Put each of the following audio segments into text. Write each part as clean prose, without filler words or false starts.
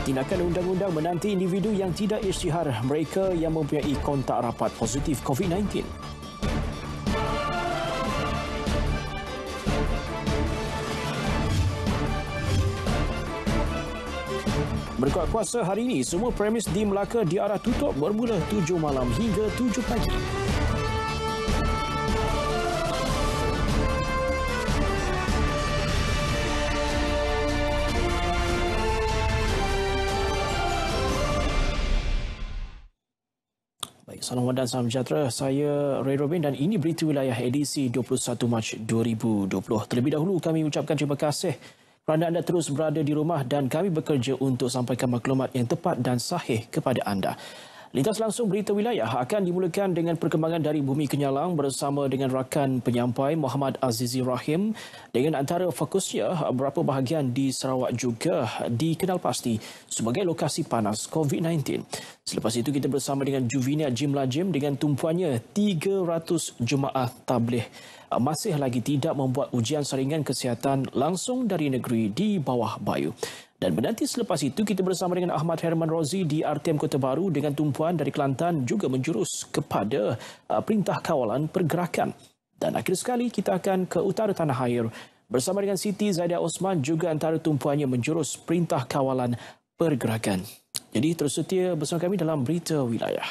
Tindakan undang-undang menanti individu yang tidak isytihar mereka yang mempunyai kontak rapat positif COVID-19. Berkuat kuasa hari ini, semua premis di Melaka diarah tutup bermula 7 malam hingga 7 pagi. Baik, salam dan salam sejahtera. Saya Ray Robin dan ini berita wilayah edisi 21 Mac 2020. Terlebih dahulu kami ucapkan terima kasih kerana anda terus berada di rumah dan kami bekerja untuk sampaikan maklumat yang tepat dan sahih kepada anda. Lintas langsung berita wilayah akan dimulakan dengan perkembangan dari Bumi Kenyalang bersama dengan rakan penyampai Muhammad Azizi Rahim dengan antara fokusnya beberapa bahagian di Sarawak juga dikenal pasti sebagai lokasi panas COVID-19. Selepas itu kita bersama dengan Juvinia Jim Lajim dengan tumpuannya 300 jemaah tabligh masih lagi tidak membuat ujian saringan kesihatan langsung dari negeri di bawah bayu. Dan menanti selepas itu kita bersama dengan Ahmad Herman Rozi di RTM Kota Baru dengan tumpuan dari Kelantan juga menjurus kepada Perintah Kawalan Pergerakan. Dan akhir sekali kita akan ke utara Tanah Air bersama dengan Siti Zaidah Osman juga antara tumpuannya menjurus Perintah Kawalan Pergerakan. Jadi terus setia bersama kami dalam berita wilayah.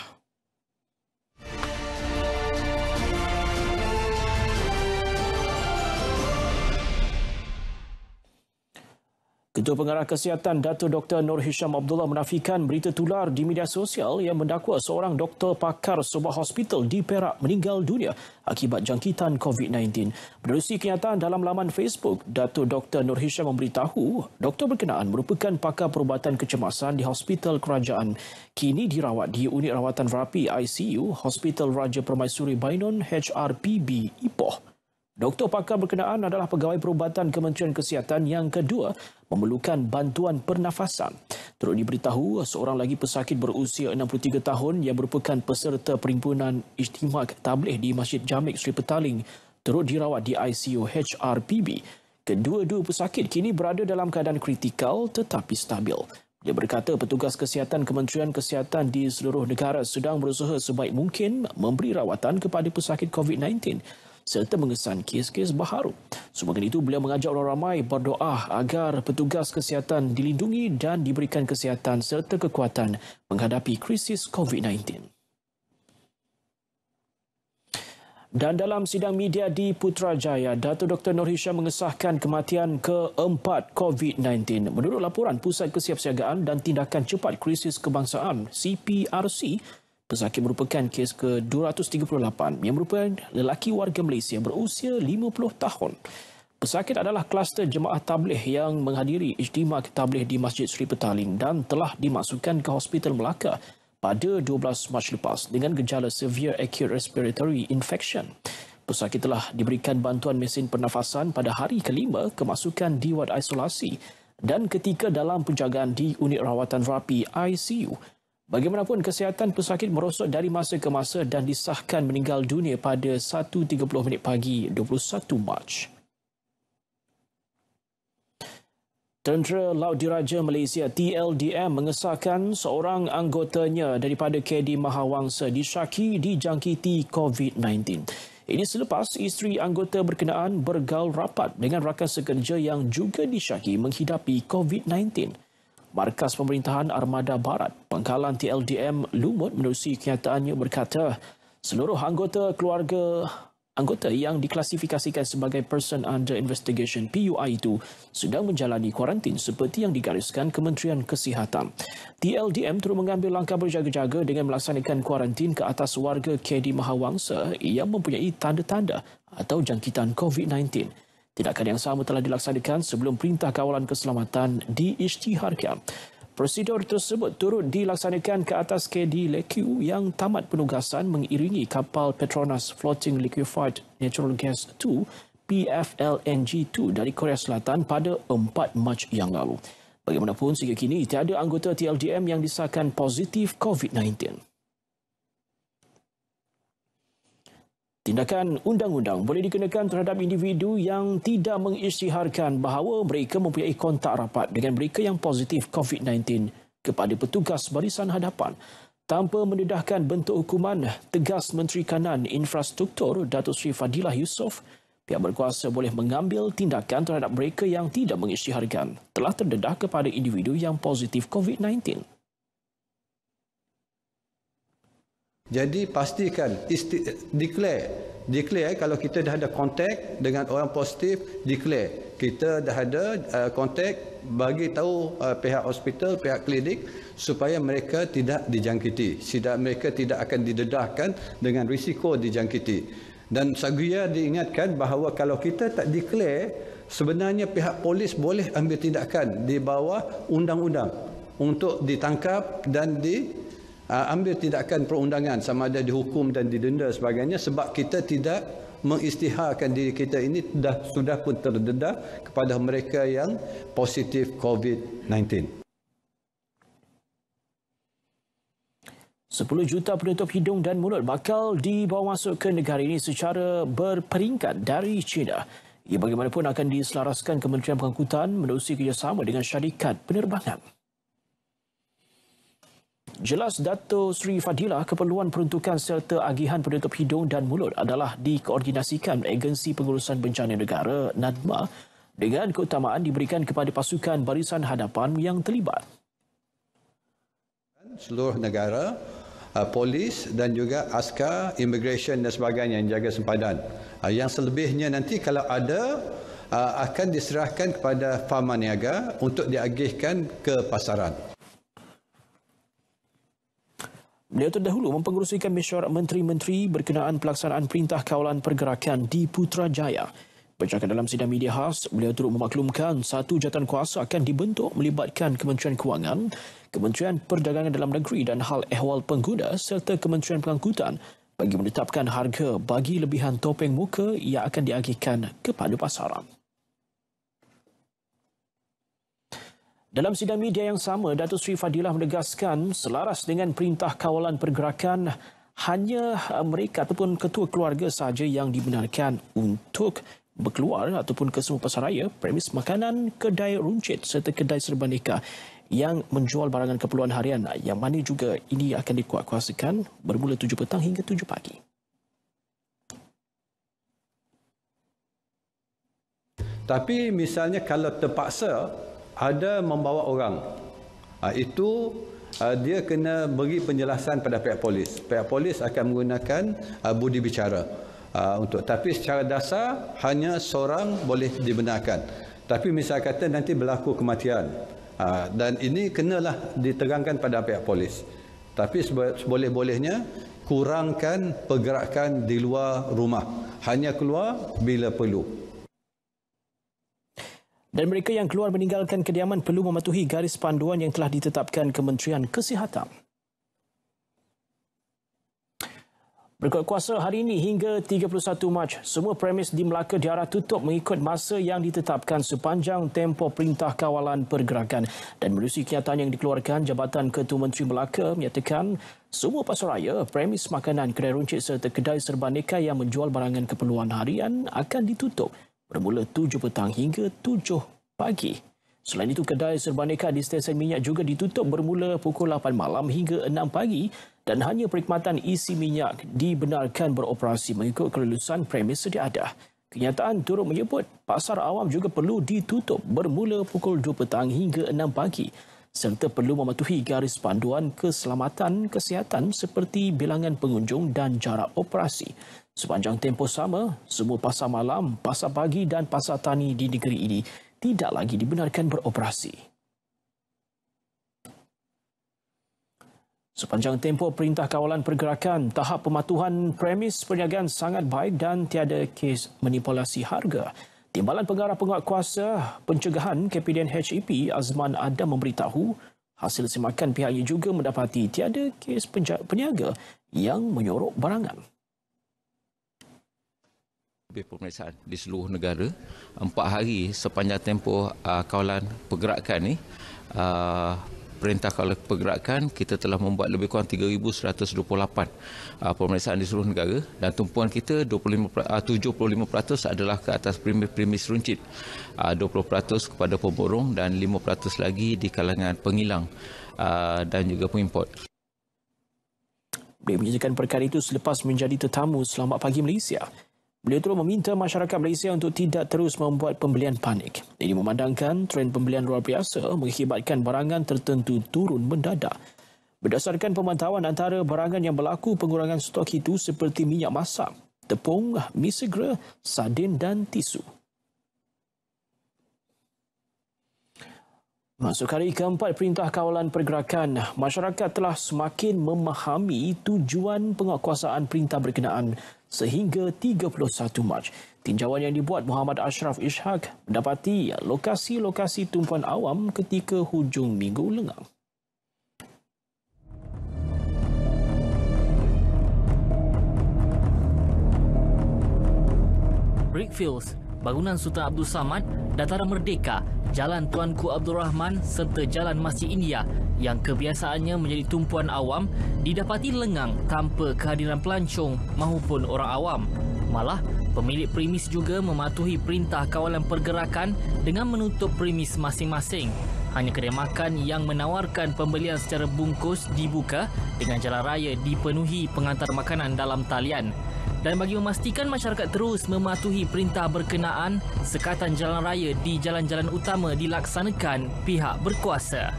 Ketua Pengarah Kesihatan Dato' Dr. Nur Hisham Abdullah menafikan berita tular di media sosial yang mendakwa seorang doktor pakar sebuah hospital di Perak meninggal dunia akibat jangkitan COVID-19. Menerusi kenyataan dalam laman Facebook, Dato' Dr. Nur Hisham memberitahu doktor berkenaan merupakan pakar perubatan kecemasan di Hospital Kerajaan. Kini dirawat di unit rawatan rapi ICU Hospital Raja Permaisuri Bainon HRPB Ipoh. Doktor pakar berkenaan adalah pegawai perubatan Kementerian Kesihatan yang kedua memerlukan bantuan pernafasan. Turut diberitahu, seorang lagi pesakit berusia 63 tahun yang merupakan peserta Perhimpunan Ijtimak Tabligh di Masjid Jamik Seri Petaling turut dirawat di ICU HRPB. Kedua-dua pesakit kini berada dalam keadaan kritikal tetapi stabil. Dia berkata petugas kesihatan Kementerian Kesihatan di seluruh negara sedang berusaha sebaik mungkin memberi rawatan kepada pesakit COVID-19 serta mengesan kes-kes baharu. Semakin itu, beliau mengajak orang ramai berdoa agar petugas kesihatan dilindungi dan diberikan kesihatan serta kekuatan menghadapi krisis COVID-19. Dan dalam sidang media di Putrajaya, Dato' Dr. Nur Hisham mengesahkan kematian keempat COVID-19. Menurut laporan Pusat Kesiapsiagaan dan Tindakan Cepat Krisis Kebangsaan CPRC, pesakit merupakan kes ke-238 yang merupakan lelaki warga Malaysia berusia 50 tahun. Pesakit adalah kluster jemaah tabligh yang menghadiri Ijtimak Tabligh di Masjid Seri Petaling dan telah dimasukkan ke Hospital Melaka pada 12 Mac lepas dengan gejala Severe Acute Respiratory Infection. Pesakit telah diberikan bantuan mesin pernafasan pada hari kelima kemasukan di wad isolasi dan ketika dalam penjagaan di unit rawatan rapi ICU. Bagaimanapun, kesihatan pesakit merosot dari masa ke masa dan disahkan meninggal dunia pada 1.30 pagi 21 Mac. Tentera Laut Diraja Malaysia TLDM mengesahkan seorang anggotanya daripada KD Mahawangsa disyaki dijangkiti COVID-19. Ini selepas isteri anggota berkenaan bergaul rapat dengan rakan sekerja yang juga disyaki menghidapi COVID-19. Markas Pemerintahan Armada Barat, Pangkalan TLDM Lumut menerusi kenyataannya berkata, seluruh anggota keluarga anggota yang diklasifikasikan sebagai Person Under Investigation PUI itu sedang menjalani kuarantin seperti yang digariskan Kementerian Kesihatan. TLDM terus mengambil langkah berjaga-jaga dengan melaksanakan kuarantin ke atas warga KD Mahawangsa yang mempunyai tanda-tanda atau jangkitan COVID-19. Tindakan yang sama telah dilaksanakan sebelum Perintah Kawalan Keselamatan diisytiharkan. Prosedur tersebut turut dilaksanakan ke atas KD Lekiu yang tamat penugasan mengiringi kapal Petronas Floating Liquefied Natural Gas 2 PFLNG-2 dari Korea Selatan pada 4 Mac yang lalu. Bagaimanapun, sehingga kini tiada anggota TLDM yang disahkan positif COVID-19. Tindakan undang-undang boleh dikenakan terhadap individu yang tidak mengisytiharkan bahawa mereka mempunyai kontak rapat dengan mereka yang positif COVID-19 kepada petugas barisan hadapan. Tanpa mendedahkan bentuk hukuman, tegas Menteri Kanan Infrastruktur Datuk Seri Fadilah Yusof, pihak berkuasa boleh mengambil tindakan terhadap mereka yang tidak mengisytiharkan telah terdedah kepada individu yang positif COVID-19. Jadi pastikan, declare kalau kita dah ada kontak dengan orang positif, declare. Kita dah ada kontak, bagi tahu pihak hospital, pihak klinik supaya mereka tidak dijangkiti. Mereka tidak akan didedahkan dengan risiko dijangkiti. Dan Saguya diingatkan bahawa kalau kita tak declare, sebenarnya pihak polis boleh ambil tindakan di bawah undang-undang untuk ditangkap dan ambil tindakan perundangan, sama ada dihukum dan didenda sebagainya, sebab kita tidak mengisytiharkan diri kita ini sudah pun terdedah kepada mereka yang positif COVID-19. 10 juta penutup hidung dan mulut bakal dibawa masuk ke negara ini secara berperingkat dari China. Ia bagaimanapun akan diselaraskan Kementerian Pengangkutan menerusi kerjasama dengan syarikat penerbangan. Jelas Dato' Sri Fadilah, keperluan peruntukan serta agihan penutup hidung dan mulut adalah dikoordinasikan Agensi Pengurusan Bencana Negara (NADMA) dengan keutamaan diberikan kepada pasukan barisan hadapan yang terlibat. Seluruh negara, polis dan juga askar, immigration dan sebagainya yang jaga sempadan. Yang selebihnya nanti kalau ada akan diserahkan kepada Pharma Niaga untuk diagihkan ke pasaran. Beliau terdahulu mempengerusikan mesyuarat menteri-menteri berkenaan pelaksanaan Perintah Kawalan Pergerakan di Putrajaya. Bercakap dalam sidang media khas, beliau turut memaklumkan satu jawatankuasa akan dibentuk melibatkan Kementerian Kewangan, Kementerian Perdagangan Dalam Negeri dan Hal Ehwal Pengguna serta Kementerian Pengangkutan bagi menetapkan harga bagi lebihan topeng muka yang akan diagihkan kepada pasaran. Dalam sidang media yang sama, Datuk Seri Fadilah menegaskan selaras dengan Perintah Kawalan Pergerakan, hanya mereka ataupun ketua keluarga sahaja yang dibenarkan untuk berkeluar ataupun ke semua pasaraya, premis makanan, kedai runcit serta kedai serba neka yang menjual barangan keperluan harian, yang mana juga ini akan dikuatkuasakan bermula 7 petang hingga 7 pagi. Tapi misalnya kalau terpaksa ada membawa orang, itu dia kena beri penjelasan pada pihak polis. Pihak polis akan menggunakan budi bicara untuk. Tapi secara dasar hanya seorang boleh dibenarkan. Tapi misal kata nanti berlaku kematian, dan ini kenalah diterangkan pada pihak polis. Tapi seboleh-bolehnya kurangkan pergerakan di luar rumah. Hanya keluar bila perlu. Dan mereka yang keluar meninggalkan kediaman perlu mematuhi garis panduan yang telah ditetapkan Kementerian Kesihatan. Berkuat kuasa hari ini hingga 31 Mac, semua premis di Melaka diarah tutup mengikut masa yang ditetapkan sepanjang tempoh Perintah Kawalan Pergerakan. Dan menerusi kenyataan yang dikeluarkan, Jabatan Ketua Menteri Melaka menyatakan semua pasaraya, premis makanan, kedai runcit serta kedai serba neka yang menjual barangan keperluan harian akan ditutup bermula 7 petang hingga 7 pagi. Selain itu, kedai serba neka di stesen minyak juga ditutup bermula pukul 8 malam hingga 6 pagi dan hanya perkhidmatan isi minyak dibenarkan beroperasi mengikut kelulusan premis sedia ada. Kenyataan turut menyebut pasar awam juga perlu ditutup bermula pukul 2 petang hingga 6 pagi serta perlu mematuhi garis panduan keselamatan kesihatan seperti bilangan pengunjung dan jarak operasi. Sepanjang tempoh sama, semua pasar malam, pasar pagi dan pasar tani di negeri ini tidak lagi dibenarkan beroperasi. Sepanjang tempoh Perintah Kawalan Pergerakan, tahap pematuhan premis perniagaan sangat baik dan tiada kes manipulasi harga. Timbalan Pengarah Penguatkuasa Pencegahan KPDN HEP Azman Adam memberitahu hasil semakan pihaknya juga mendapati tiada kes peniaga yang menyorok barangan. Pemeriksaan di seluruh negara 4 hari sepanjang tempoh kawalan pergerakan ni, Perintah Kawalan Pergerakan kita telah membuat lebih kurang 3,128 pemeriksaan di seluruh negara dan tumpuan kita 75% adalah ke atas premis runcit, 20% kepada pemborong dan 5% lagi di kalangan pengilang dan juga pengimport. Beliau menyatakan perkara itu selepas menjadi tetamu Selamat Pagi Malaysia. Beliau turut meminta masyarakat Malaysia untuk tidak terus membuat pembelian panik. Ini memandangkan tren pembelian luar biasa mengakibatkan barangan tertentu turun mendadak. Berdasarkan pemantauan, antara barangan yang berlaku pengurangan stok itu seperti minyak masak, tepung, mi segera, sardin dan tisu. Masuk hari keempat Perintah Kawalan Pergerakan, masyarakat telah semakin memahami tujuan penguatkuasaan perintah berkenaan sehingga 31 Mac. Tinjauan yang dibuat Muhammad Ashraf Ishak mendapati lokasi-lokasi tumpuan awam ketika hujung minggu lengang. Brickfields, Bangunan Sultan Abdul Samad, Dataran Merdeka, Jalan Tuanku Abdul Rahman serta Jalan Masjid India yang kebiasaannya menjadi tumpuan awam didapati lengang tanpa kehadiran pelancong maupun orang awam. Malah, pemilik premis juga mematuhi Perintah Kawalan Pergerakan dengan menutup premis masing-masing. Hanya kedai makan yang menawarkan pembelian secara bungkus dibuka dengan jalan raya dipenuhi pengantar makanan dalam talian. Dan bagi memastikan masyarakat terus mematuhi perintah berkenaan, sekatan jalan raya di jalan-jalan utama dilaksanakan pihak berkuasa.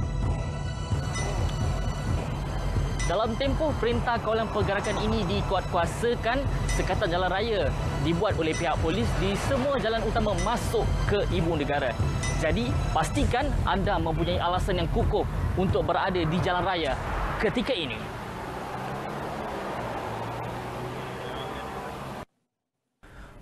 Dalam tempoh Perintah Kawalan Pergerakan ini dikuatkuasakan, sekatan jalan raya dibuat oleh pihak polis di semua jalan utama masuk ke ibu negara. Jadi, pastikan anda mempunyai alasan yang kukuh untuk berada di jalan raya ketika ini.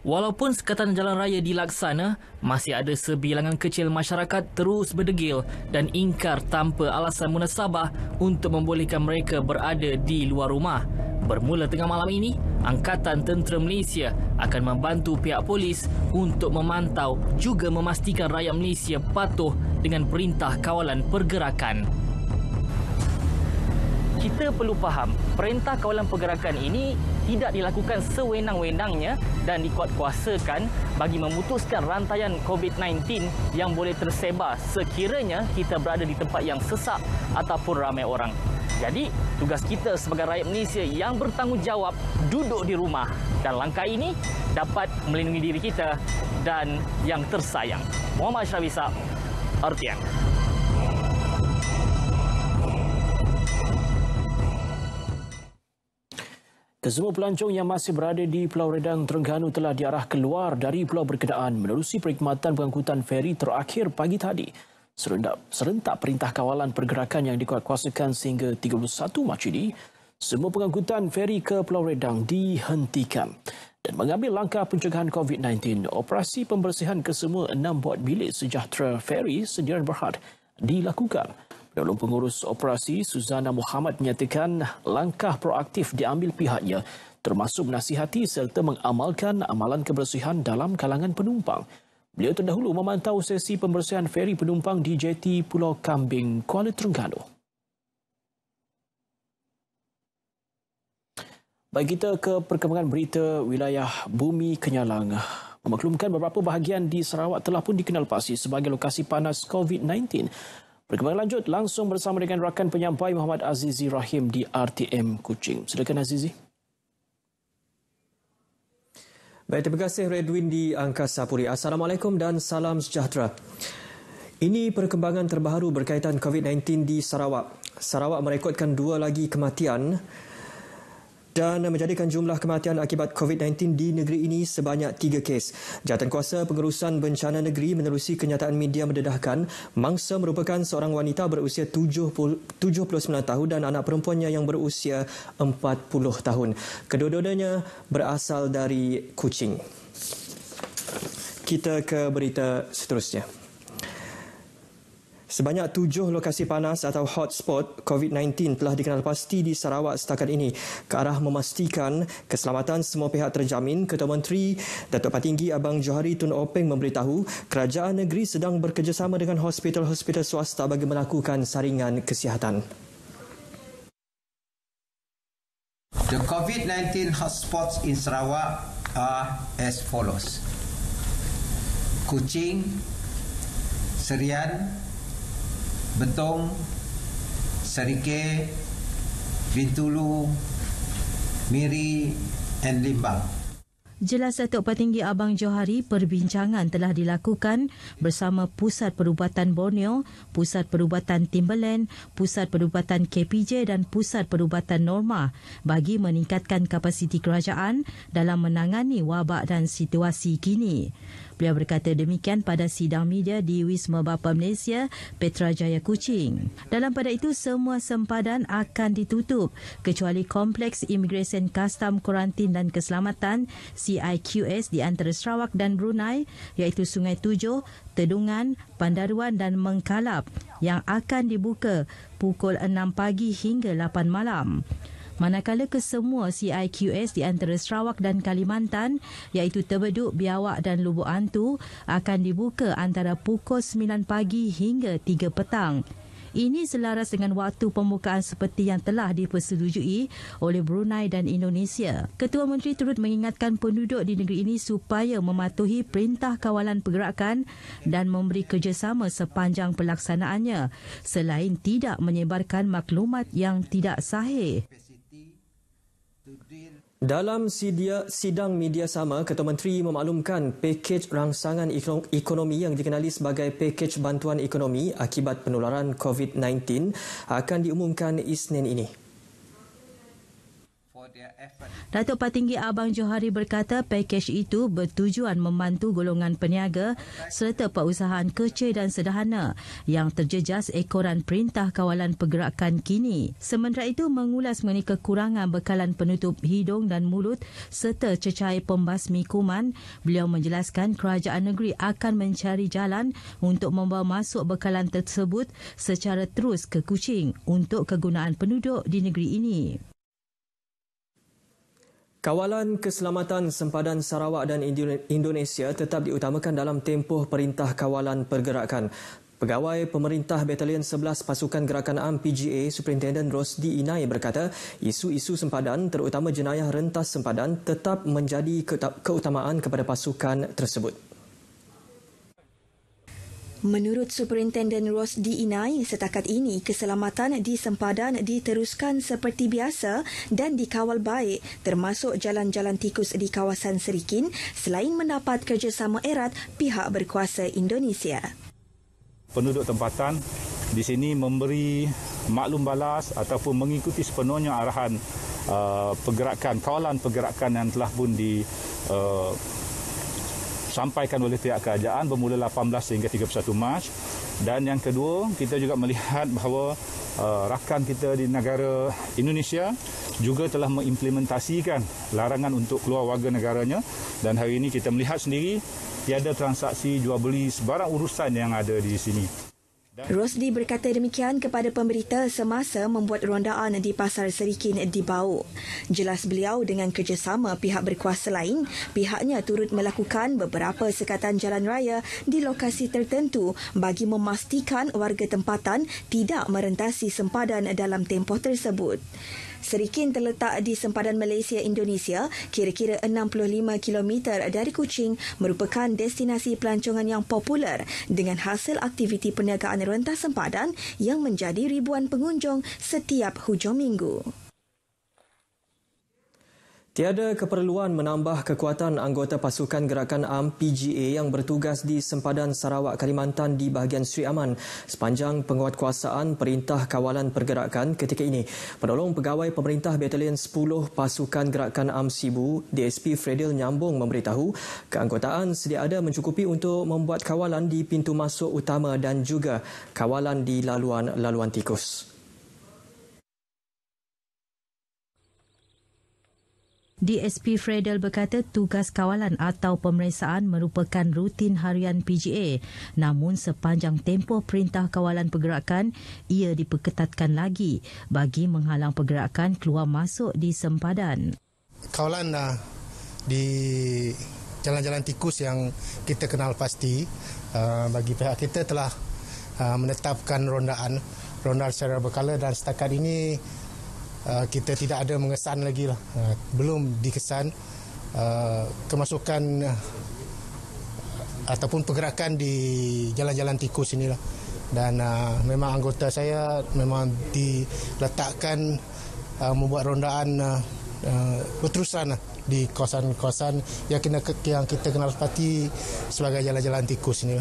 Walaupun sekatan jalan raya dilaksana, masih ada sebilangan kecil masyarakat terus berdegil dan ingkar tanpa alasan munasabah untuk membolehkan mereka berada di luar rumah. Bermula tengah malam ini, Angkatan Tentera Malaysia akan membantu pihak polis untuk memantau juga memastikan rakyat Malaysia patuh dengan Perintah Kawalan Pergerakan. Kita perlu faham, Perintah Kawalan Pergerakan ini tidak dilakukan sewenang-wenangnya dan dikuatkuasakan bagi memutuskan rantaian COVID-19 yang boleh tersebar sekiranya kita berada di tempat yang sesak ataupun ramai orang. Jadi, tugas kita sebagai rakyat Malaysia yang bertanggungjawab duduk di rumah dan langkah ini dapat melindungi diri kita dan yang tersayang. Muhammad Ashraf Ishak, RTM. Kesemua pelancong yang masih berada di Pulau Redang, Terengganu telah diarah keluar dari pulau berkenaan menerusi perkhidmatan pengangkutan feri terakhir pagi tadi. Serentak Perintah Kawalan Pergerakan yang dikuatkuasakan sehingga 31 Mac ini, semua pengangkutan feri ke Pulau Redang dihentikan. Dan mengambil langkah pencegahan COVID-19, operasi pembersihan kesemua 6 buat bilik sejahtera feri Sendirian Berhad dilakukan. Dalam pengurus operasi, Suzana Muhammad menyatakan langkah proaktif diambil pihaknya termasuk menasihati serta mengamalkan amalan kebersihan dalam kalangan penumpang. Beliau terdahulu memantau sesi pembersihan feri penumpang di jeti Pulau Kambing, Kuala Terengganu. Baik, kita ke perkembangan berita wilayah Bumi Kenyalang. Memaklumkan beberapa bahagian di Sarawak telah pun dikenal pasti sebagai lokasi panas COVID-19. Perkembangan lanjut langsung bersama dengan rakan penyampai Muhammad Azizi Rahim di RTM Kuching. Silakan Azizi. Baik, terima kasih Redwin di Angkasa Puri. Assalamualaikum dan salam sejahtera. Ini perkembangan terbaru berkaitan COVID-19 di Sarawak. Sarawak merekodkan 2 lagi kematian dan menjadikan jumlah kematian akibat COVID-19 di negeri ini sebanyak 3 kes. Jawatankuasa Pengurusan Bencana Negeri menerusi kenyataan media mendedahkan mangsa merupakan seorang wanita berusia 79 tahun dan anak perempuannya yang berusia 40 tahun. Kedua-duanya berasal dari Kuching. Kita ke berita seterusnya. Sebanyak 7 lokasi panas atau hotspot COVID-19 telah dikenal pasti di Sarawak setakat ini. Ke arah memastikan keselamatan semua pihak terjamin, Ketua Menteri Datuk Patinggi Abang Johari Tun Openg memberitahu kerajaan negeri sedang bekerjasama dengan hospital-hospital swasta bagi melakukan saringan kesihatan. The COVID-19 hotspots in Sarawak are as follows: Kuching, Serian, Betong, Serike, Bintulu, Miri dan Limbang. Jelas Datuk Petinggi Abang Johari, perbincangan telah dilakukan bersama Pusat Perubatan Borneo, Pusat Perubatan Timberland, Pusat Perubatan KPJ dan Pusat Perubatan Norma bagi meningkatkan kapasiti kerajaan dalam menangani wabak dan situasi kini. Beliau berkata demikian pada sidang media di Wisma Bapa Malaysia, Petrajaya Kuching. Dalam pada itu, semua sempadan akan ditutup kecuali Kompleks Imigresen Kastam Kuarantin dan Keselamatan CIQS di antara Sarawak dan Brunei, iaitu Sungai Tujuh, Tedungan, Pandaruan dan Mengkalap yang akan dibuka pukul 6 pagi hingga 8 malam. Manakala kesemua CIQS di antara Sarawak dan Kalimantan iaitu Tebeduk, Biawak dan Lubuk Antu akan dibuka antara pukul 9 pagi hingga 3 petang. Ini selaras dengan waktu pembukaan seperti yang telah dipersetujui oleh Brunei dan Indonesia. Ketua Menteri turut mengingatkan penduduk di negeri ini supaya mematuhi Perintah Kawalan Pergerakan dan memberi kerjasama sepanjang pelaksanaannya selain tidak menyebarkan maklumat yang tidak sahih. Dalam sidang media sama, Ketua Menteri memaklumkan pakej rangsangan ekonomi yang dikenali sebagai pakej bantuan ekonomi akibat penularan COVID-19 akan diumumkan Isnin ini. Datuk Petinggi Abang Johari berkata pakej itu bertujuan membantu golongan peniaga serta perusahaan kecil dan sederhana yang terjejas ekoran Perintah Kawalan Pergerakan kini. Sementara itu, mengulas mengenai kekurangan bekalan penutup hidung dan mulut serta cecair pembasmi kuman, beliau menjelaskan kerajaan negeri akan mencari jalan untuk membawa masuk bekalan tersebut secara terus ke Kuching untuk kegunaan penduduk di negeri ini. Kawalan keselamatan sempadan Sarawak dan Indonesia tetap diutamakan dalam tempoh Perintah Kawalan Pergerakan. Pegawai Pemerintah Batalion 11 Pasukan Gerakan Am PGA, Superintendent Rosdi Inai berkata, isu-isu sempadan terutama jenayah rentas sempadan tetap menjadi keutamaan kepada pasukan tersebut. Menurut Superintendent Rosdi Inai, setakat ini keselamatan di sempadan diteruskan seperti biasa dan dikawal baik termasuk jalan-jalan tikus di kawasan Serikin selain mendapat kerjasama erat pihak berkuasa Indonesia. Penduduk tempatan di sini memberi maklum balas ataupun mengikuti sepenuhnya arahan kawalan pergerakan yang telah pun disampaikan oleh pihak kerajaan bermula 18 hingga 31 Mac. Dan yang kedua, kita juga melihat bahawa rakan kita di negara Indonesia juga telah mengimplementasikan larangan untuk keluar warga negaranya, dan hari ini kita melihat sendiri tiada transaksi jual beli sebarang urusan yang ada di sini. Rosdi berkata demikian kepada pemberita semasa membuat rondaan di Pasar Serikin di Bau. Jelas beliau dengan kerjasama pihak berkuasa lain, pihaknya turut melakukan beberapa sekatan jalan raya di lokasi tertentu bagi memastikan warga tempatan tidak merentasi sempadan dalam tempoh tersebut. Serikin terletak di sempadan Malaysia-Indonesia, kira-kira 65 km dari Kuching, merupakan destinasi pelancongan yang popular dengan hasil aktiviti perniagaan rentas sempadan yang menjadi ribuan pengunjung setiap hujung minggu. Tiada keperluan menambah kekuatan anggota pasukan Gerakan Am PGA yang bertugas di sempadan Sarawak, Kalimantan di bahagian Sri Aman sepanjang penguatkuasaan Perintah Kawalan Pergerakan ketika ini. Penolong Pegawai Pemerintah Batalion 10 Pasukan Gerakan Am Sibu, DSP Fredil Nyambung memberitahu keanggotaan sedia ada mencukupi untuk membuat kawalan di pintu masuk utama dan juga kawalan di laluan tikus. DSP Fredel berkata tugas kawalan atau pemeriksaan merupakan rutin harian PGA. Namun sepanjang tempoh Perintah Kawalan Pergerakan, ia diperketatkan lagi bagi menghalang pergerakan keluar masuk di sempadan. Kawalan di jalan-jalan tikus yang kita kenal pasti, bagi pihak kita telah menetapkan rondaan secara berkala, dan setakat ini kita tidak ada mengesan lagi lah. Belum dikesan kemasukan ataupun pergerakan di jalan-jalan tikus inilah. dan memang anggota saya memang diletakkan membuat rondaan berterusan di kawasan-kawasan yang kita kenal seperti sebagai jalan-jalan tikus ini.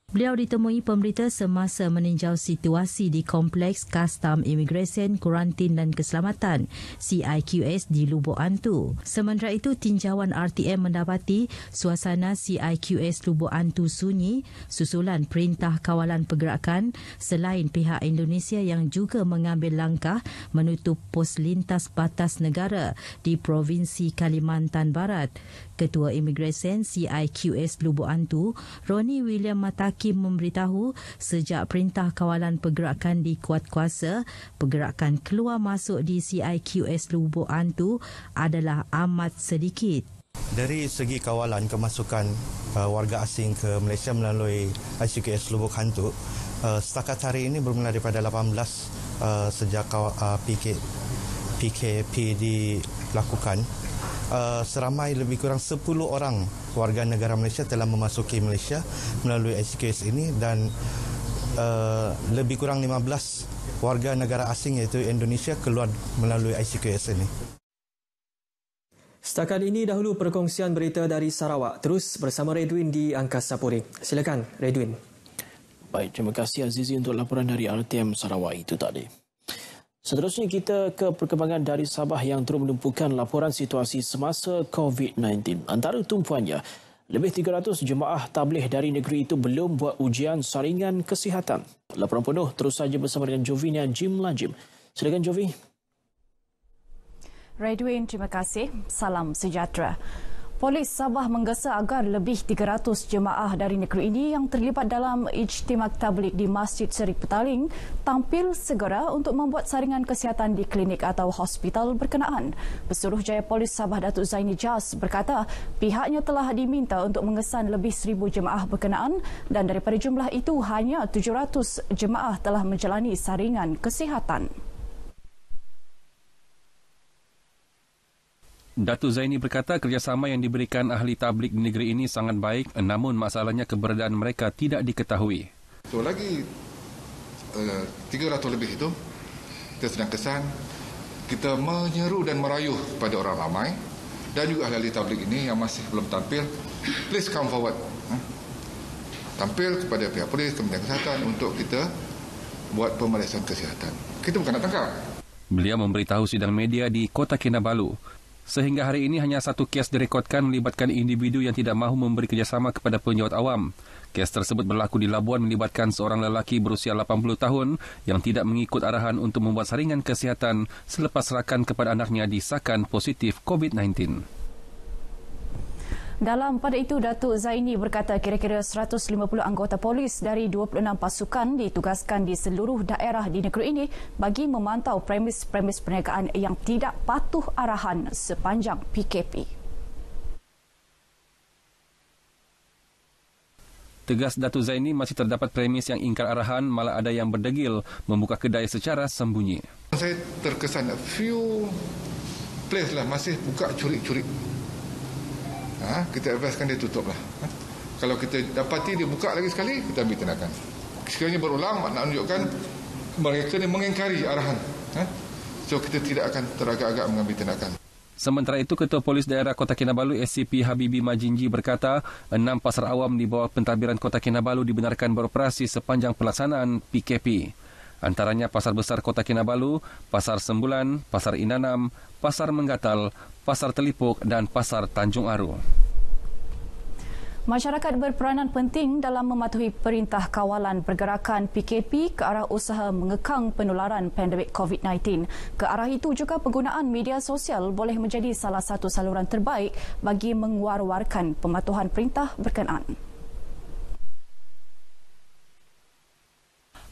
Beliau ditemui pemberita semasa meninjau situasi di Kompleks Kastam Imigresen, Kuarantin dan Keselamatan CIQS di Lubuk Antu. Sementara itu, tinjauan RTM mendapati suasana CIQS Lubuk Antu sunyi susulan Perintah Kawalan Pergerakan selain pihak Indonesia yang juga mengambil langkah menutup pos lintas batas negara di Provinsi Kalimantan Barat. Ketua Imigresen CIQS Lubuk Antu, Roni William Mataki memberitahu sejak Perintah Kawalan Pergerakan dikuat kuasa, pergerakan keluar masuk di CIQS Lubuk Antu adalah amat sedikit. Dari segi kawalan kemasukan warga asing ke Malaysia melalui ICQS Lubuk Antu, setakat hari ini bermula daripada 18 sejak PKP dilakukan. Seramai lebih kurang 10 orang warga negara Malaysia telah memasuki Malaysia melalui ICQS ini dan lebih kurang 15 warga negara asing iaitu Indonesia keluar melalui ICQS ini. Setakat ini dahulu perkongsian berita dari Sarawak. Terus bersama Redwin di Angkasa Puri. Silakan Redwin. Baik, terima kasih Azizi untuk laporan dari RTM Sarawak itu tadi. Seterusnya kita ke perkembangan dari Sabah yang terus menumpukan laporan situasi semasa COVID-19. Antara tumpuannya, lebih 300 jemaah tabligh dari negeri itu belum buat ujian saringan kesihatan. Laporan penuh terus saja bersama dengan Jovinia Jim Lajim. Silakan Jovi. Redwin, terima kasih. Salam sejahtera. Polis Sabah menggesa agar lebih 300 jemaah dari negeri ini yang terlibat dalam ijtima tabligh di Masjid Seri Petaling tampil segera untuk membuat saringan kesihatan di klinik atau hospital berkenaan. Pesuruhjaya Polis Sabah Datuk Zaini Jas berkata pihaknya telah diminta untuk mengesan lebih 1,000 jemaah berkenaan dan daripada jumlah itu hanya 700 jemaah telah menjalani saringan kesihatan. Datuk Zaini berkata kerjasama yang diberikan ahli tabligh di negeri ini sangat baik, namun masalahnya keberadaan mereka tidak diketahui. So lagi 300 lebih itu, kita sedang kesan, kita menyeru dan merayuh pada orang ramai dan juga ahli tabligh ini yang masih belum tampil, please come forward. Tampil kepada pihak polis, Kementerian Kesihatan untuk kita buat pemeriksaan kesihatan. Kita bukan nak tangkap. Beliau memberitahu sidang media di Kota Kinabalu. Sehingga hari ini hanya satu kes direkodkan melibatkan individu yang tidak mahu memberi kerjasama kepada penjawat awam. Kes tersebut berlaku di Labuan melibatkan seorang lelaki berusia 80 tahun yang tidak mengikut arahan untuk membuat saringan kesihatan selepas rakan kepada anaknya disahkan positif COVID-19. Dalam pada itu, Datuk Zaini berkata kira-kira 150 anggota polis dari 26 pasukan ditugaskan di seluruh daerah di negeri ini bagi memantau premis-premis perniagaan yang tidak patuh arahan sepanjang PKP. Tegas Datuk Zaini, masih terdapat premis yang ingkar arahan, malah ada yang berdegil membuka kedai secara sembunyi. Saya terkesan few place lah masih buka curi-curi. Kita advisekan dia tutup lah. Kalau kita dapati dia buka lagi sekali, kita ambil tindakan. Sekiranya berulang, nak menunjukkan mereka ni mengingkari arahan. So kita tidak akan teragak-agak mengambil tindakan. Sementara itu, Ketua Polis Daerah Kota Kinabalu SCP Habibi Majinji berkata 6 pasar awam di bawah pentadbiran Kota Kinabalu dibenarkan beroperasi sepanjang pelaksanaan PKP. Antaranya Pasar Besar Kota Kinabalu, Pasar Sembulan, Pasar Inanam, Pasar Menggatal, Pasar Telipuk dan Pasar Tanjung Aru. Masyarakat berperanan penting dalam mematuhi Perintah Kawalan Pergerakan PKP ke arah usaha mengekang penularan pandemik COVID-19. Ke arah itu juga penggunaan media sosial boleh menjadi salah satu saluran terbaik bagi mengwar-warkan pematuhan perintah berkenaan.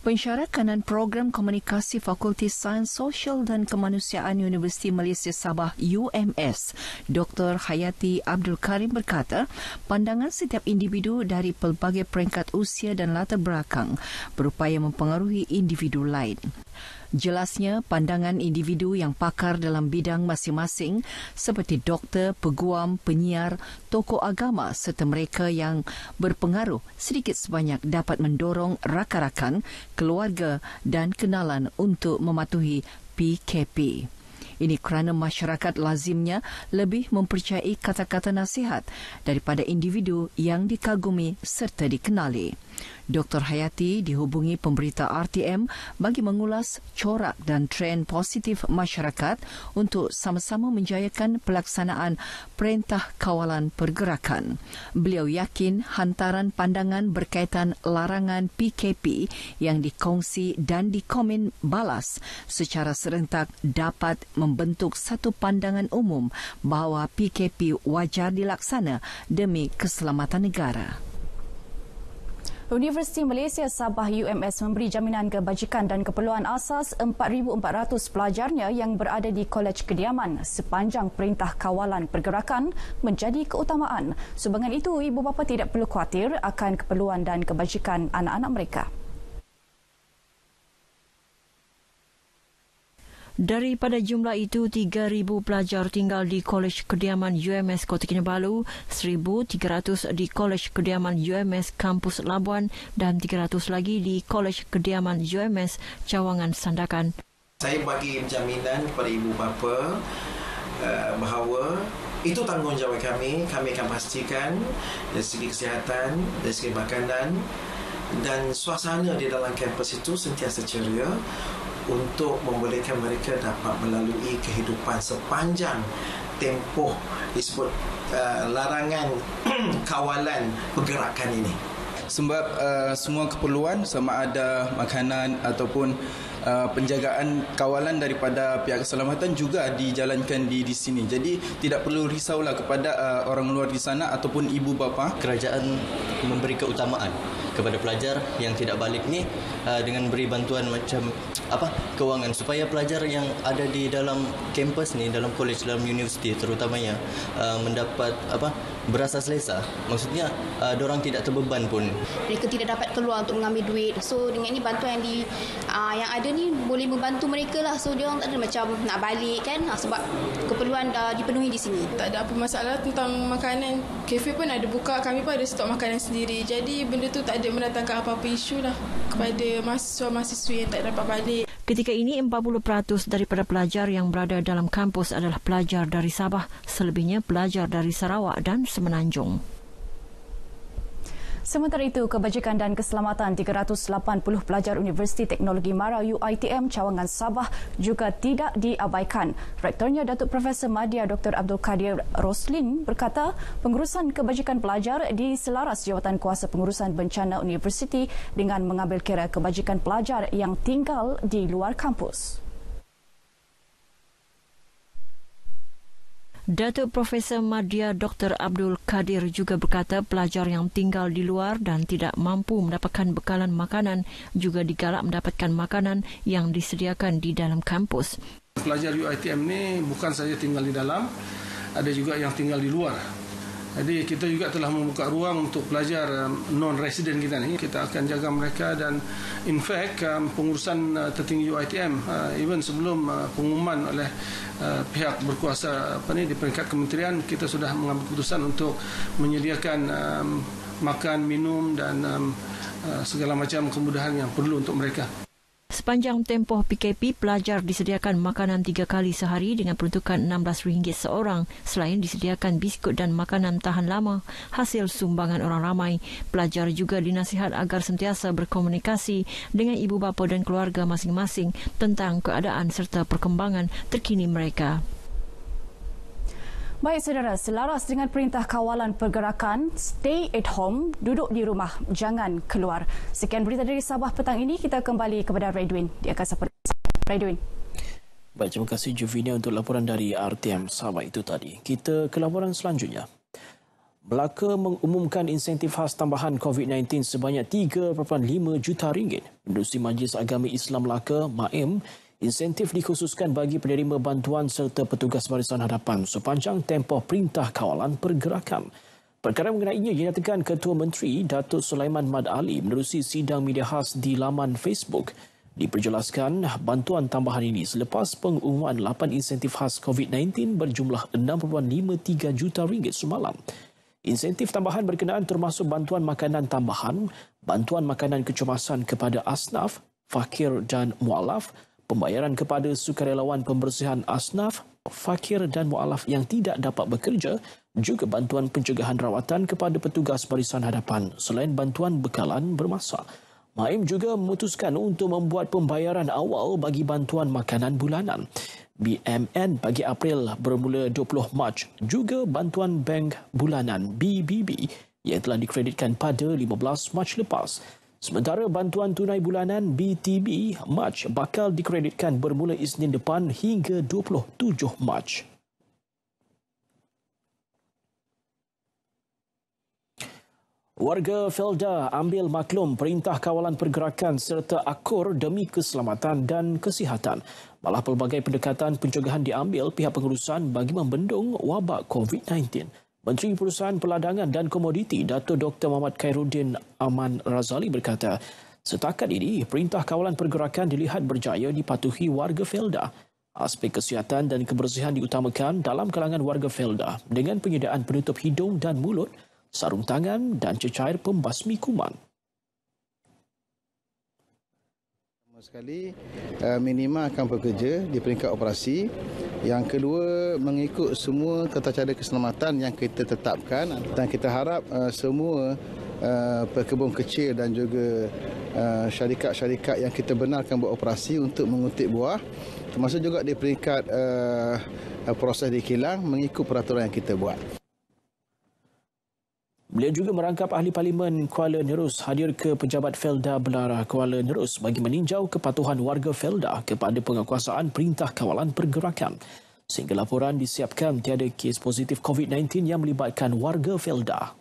Pensyarah kanan Program Komunikasi Fakulti Sains Sosial dan Kemanusiaan Universiti Malaysia Sabah UMS, Dr. Hayati Abdul Karim berkata, pandangan setiap individu dari pelbagai peringkat usia dan latar belakang berupaya mempengaruhi individu lain. Jelasnya, pandangan individu yang pakar dalam bidang masing-masing seperti doktor, peguam, penyiar, tokoh agama serta mereka yang berpengaruh sedikit sebanyak dapat mendorong rakan-rakan, keluarga dan kenalan untuk mematuhi PKP. Ini kerana masyarakat lazimnya lebih mempercayai kata-kata nasihat daripada individu yang dikagumi serta dikenali. Dr. Hayati dihubungi pemberita RTM bagi mengulas corak dan trend positif masyarakat untuk sama-sama menjayakan pelaksanaan Perintah Kawalan Pergerakan. Beliau yakin hantaran pandangan berkaitan larangan PKP yang dikongsi dan dikomen balas secara serentak dapat membentuk satu pandangan umum bahawa PKP wajar dilaksana demi keselamatan negara. Universiti Malaysia Sabah UMS memberi jaminan kebajikan dan keperluan asas 4,400 pelajarnya yang berada di Kolej Kediaman sepanjang Perintah Kawalan Pergerakan menjadi keutamaan. Sumbangan itu, ibu bapa tidak perlu khawatir akan keperluan dan kebajikan anak-anak mereka. Daripada jumlah itu, 3,000 pelajar tinggal di Kolej Kediaman UMS Kota Kinabalu, 1,300 di Kolej Kediaman UMS Kampus Labuan dan 300 lagi di Kolej Kediaman UMS Cawangan Sandakan. Saya bagi jaminan kepada ibu bapa bahawa itu tanggungjawab kami akan pastikan dari segi kesihatan, dari segi makanan dan suasana di dalam kampus itu sentiasa ceria untuk membolehkan mereka dapat melalui kehidupan sepanjang tempoh disebut larangan kawalan pergerakan ini. Sebab semua keperluan sama ada makanan ataupun penjagaan kawalan daripada pihak keselamatan juga dijalankan di sini. Jadi tidak perlu risaulah kepada orang luar di sana ataupun ibu bapa. Kerajaan memberi keutamaan kepada pelajar yang tidak balik ni dengan beri bantuan macam kewangan supaya pelajar yang ada di dalam kampus ni, dalam kolej, dalam universiti terutamanya mendapat berasa selesa. Maksudnya diorang tidak terbeban pun. Mereka tidak dapat keluar untuk mengambil duit. So dengan ini bantuan yang ada ni boleh membantu mereka lah. So diorang tak ada macam nak balik kan, sebab keperluan dipenuhi di sini. Tak ada apa masalah tentang makanan. Kafe pun ada buka, kami pun ada stok makanan sendiri. Jadi benda tu tak ada mendatangkan apa-apa isu lah kepada mahasiswa-mahasiswa yang tak dapat balik. Ketika ini, 40% daripada pelajar yang berada dalam kampus adalah pelajar dari Sabah, selebihnya pelajar dari Sarawak dan Semenanjung. Sementara itu, kebajikan dan keselamatan 380 pelajar Universiti Teknologi Mara UiTM Cawangan Sabah juga tidak diabaikan. Rektornya Datuk Profesor Madya Dr. Abdul Kadir Roslin berkata, pengurusan kebajikan pelajar diselaras Jawatan Kuasa Pengurusan Bencana Universiti dengan mengambil kira kebajikan pelajar yang tinggal di luar kampus. Datuk Profesor Madya Dr. Abdul Kadir juga berkata pelajar yang tinggal di luar dan tidak mampu mendapatkan bekalan makanan juga digalak mendapatkan makanan yang disediakan di dalam kampus. Pelajar UiTM ni bukan saja tinggal di dalam, ada juga yang tinggal di luar. Jadi kita juga telah membuka ruang untuk pelajar non-resident kita ni. Kita akan jaga mereka dan in fact pengurusan tertinggi UiTM even sebelum pengumuman oleh pihak berkuasa di peringkat kementerian, kita sudah mengambil keputusan untuk menyediakan makan, minum dan segala macam kemudahan yang perlu untuk mereka. Sepanjang tempoh PKP, pelajar disediakan makanan 3 kali sehari dengan peruntukan RM16 seorang. Selain disediakan biskut dan makanan tahan lama hasil sumbangan orang ramai, pelajar juga dinasihat agar sentiasa berkomunikasi dengan ibu bapa dan keluarga masing-masing tentang keadaan serta perkembangan terkini mereka. Baik saudara, selaras dengan Perintah Kawalan Pergerakan, stay at home, duduk di rumah, jangan keluar. Sekian berita dari Sabah petang ini, kita kembali kepada Redwin di Angkasa Puri. Redwin. Baik, terima kasih Juvina untuk laporan dari RTM Sabah itu tadi. Kita ke laporan selanjutnya. Melaka mengumumkan insentif khas tambahan COVID-19 sebanyak 3.5 juta ringgit. Menerusi Majlis Agama Islam Melaka, MAIM, insentif dikhususkan bagi penerima bantuan serta petugas barisan hadapan sepanjang tempoh Perintah Kawalan Pergerakan. Perkara mengenainya dinyatakan Ketua Menteri Datuk Sulaiman Mad Ali menerusi sidang media khas di laman Facebook. Diperjelaskan bantuan tambahan ini selepas pengumuman 8 insentif khas COVID-19 berjumlah 6.53 juta ringgit semalam. Insentif tambahan berkenaan termasuk bantuan makanan tambahan, bantuan makanan kecemasan kepada asnaf, fakir dan mualaf, pembayaran kepada sukarelawan pembersihan asnaf, fakir dan mualaf yang tidak dapat bekerja, juga bantuan pencegahan rawatan kepada petugas barisan hadapan selain bantuan bekalan bermasa. MAIM juga memutuskan untuk membuat pembayaran awal bagi bantuan makanan bulanan BMN bagi April bermula 20 Mac, juga bantuan bank bulanan BBB yang telah dikreditkan pada 15 Mac lepas. Sementara bantuan tunai bulanan BTB Mac bakal dikreditkan bermula Isnin depan hingga 27 Mac. Warga Felda ambil maklum Perintah Kawalan Pergerakan serta akur demi keselamatan dan kesihatan. Malah pelbagai pendekatan pencegahan diambil pihak pengurusan bagi membendung wabak COVID-19. Menteri Perusahaan Peladangan dan Komoditi Dato' Dr. Muhammad Khairuddin Aman Razali berkata, setakat ini Perintah Kawalan Pergerakan dilihat berjaya dipatuhi warga Felda. Aspek kesihatan dan kebersihan diutamakan dalam kalangan warga Felda dengan penyediaan penutup hidung dan mulut, sarung tangan dan cecair pembasmi kuman. Sekali, minima akan bekerja di peringkat operasi. Yang kedua, mengikut semua tata cara keselamatan yang kita tetapkan dan kita harap semua pekebun kecil dan juga syarikat-syarikat yang kita benarkan beroperasi untuk mengutik buah, termasuk juga di peringkat proses di kilang mengikut peraturan yang kita buat. Beliau juga merangkap Ahli Parlimen Kuala Nerus hadir ke Pejabat Felda Belara Kuala Nerus bagi meninjau kepatuhan warga Felda kepada penguasaan Perintah Kawalan Pergerakan. Sehingga laporan disiapkan tiada kes positif COVID-19 yang melibatkan warga Felda.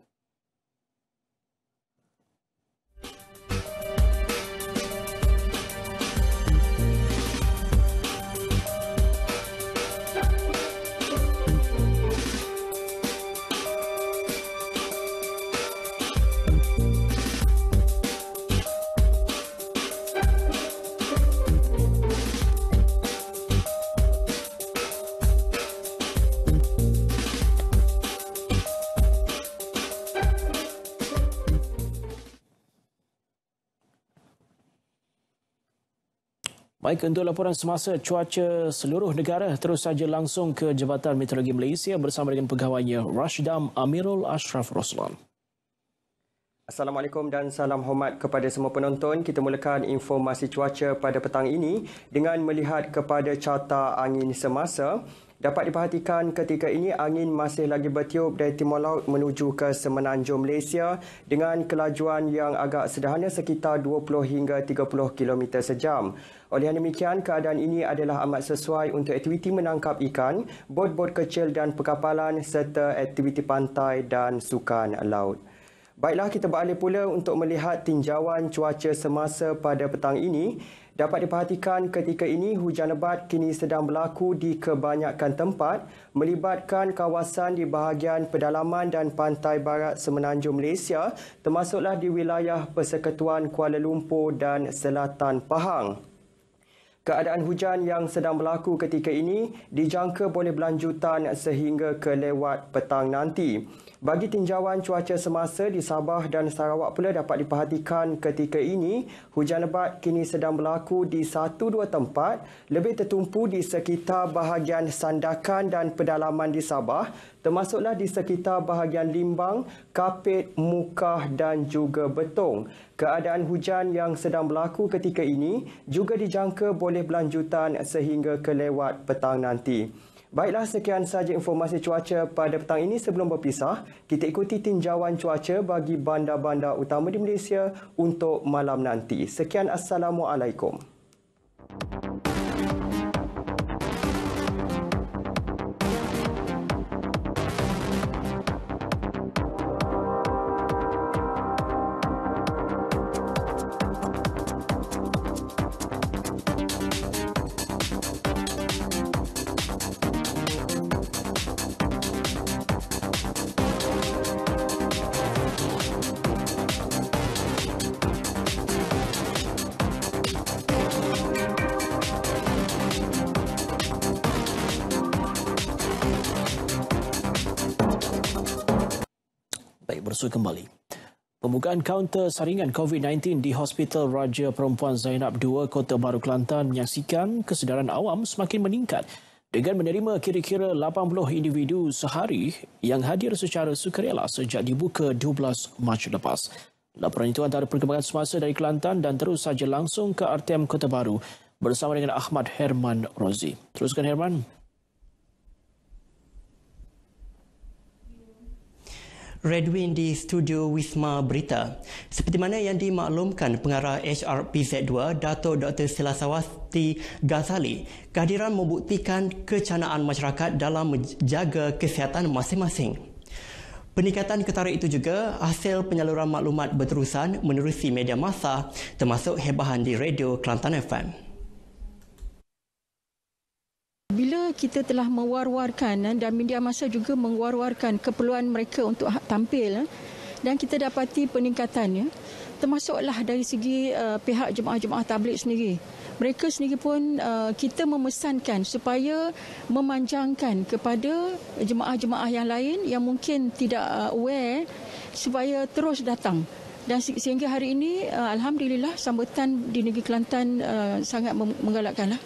Baik, untuk laporan semasa cuaca seluruh negara, terus saja langsung ke Jabatan Meteorologi Malaysia bersama dengan pegawainya Rashdam Amirul Ashraf Roslan. Assalamualaikum dan salam hormat kepada semua penonton. Kita mulakan informasi cuaca pada petang ini dengan melihat kepada carta angin semasa. Dapat diperhatikan ketika ini angin masih lagi bertiup dari timur laut menuju ke semenanjung Malaysia dengan kelajuan yang agak sederhana sekitar 20 hingga 30 km sejam. Oleh demikian, keadaan ini adalah amat sesuai untuk aktiviti menangkap ikan, bot-bot kecil dan perkapalan serta aktiviti pantai dan sukan laut. Baiklah, kita beralih pula untuk melihat tinjauan cuaca semasa pada petang ini. Dapat diperhatikan ketika ini hujan lebat kini sedang berlaku di kebanyakan tempat melibatkan kawasan di bahagian pedalaman dan pantai barat semenanjung Malaysia termasuklah di wilayah Persekutuan Kuala Lumpur dan Selatan Pahang. Keadaan hujan yang sedang berlaku ketika ini dijangka boleh berlanjutan sehingga ke lewat petang nanti. Bagi tinjauan cuaca semasa di Sabah dan Sarawak pula dapat diperhatikan ketika ini hujan lebat kini sedang berlaku di 1-2 tempat, lebih tertumpu di sekitar bahagian Sandakan dan pedalaman di Sabah, termasuklah di sekitar bahagian Limbang, Kapit, Mukah dan juga Betong. Keadaan hujan yang sedang berlaku ketika ini juga dijangka boleh berlanjutan sehingga ke lewat petang nanti. Baiklah, sekian sahaja informasi cuaca pada petang ini. Sebelum berpisah, kita ikuti tinjauan cuaca bagi bandar-bandar utama di Malaysia untuk malam nanti. Sekian, Assalamualaikum. semasa kembali. Pembukaan kaunter saringan COVID-19 di Hospital Raja Perempuan Zainab II, Kota Baru Kelantan menyaksikan kesedaran awam semakin meningkat dengan menerima kira-kira 80 individu sehari yang hadir secara sukarela sejak dibuka 12 Mac lepas. Laporan itu antara perkembangan semasa dari Kelantan dan terus saja langsung ke RTM Kota Baru bersama dengan Ahmad Herman Rozi. Teruskan Herman. Redwin di studio Wisma Berita. Seperti mana yang dimaklumkan pengarah HRPZ2 Dato' Dr. Selasawati Ghazali, kehadiran membuktikan kecanaan masyarakat dalam menjaga kesihatan masing-masing. Peningkatan ketara itu juga hasil penyaluran maklumat berterusan menerusi media massa termasuk hebahan di Radio Kelantan FM. Bila kita telah mewar-warkan dan media massa juga mewar-warkan keperluan mereka untuk tampil dan kita dapati peningkatannya, termasuklah dari segi pihak jemaah-jemaah tabligh sendiri. Mereka sendiri pun kita memesankan supaya memanjangkan kepada jemaah-jemaah yang lain yang mungkin tidak aware supaya terus datang. Dan sehingga hari ini alhamdulillah sambutan di negeri Kelantan sangat menggalakkanlah.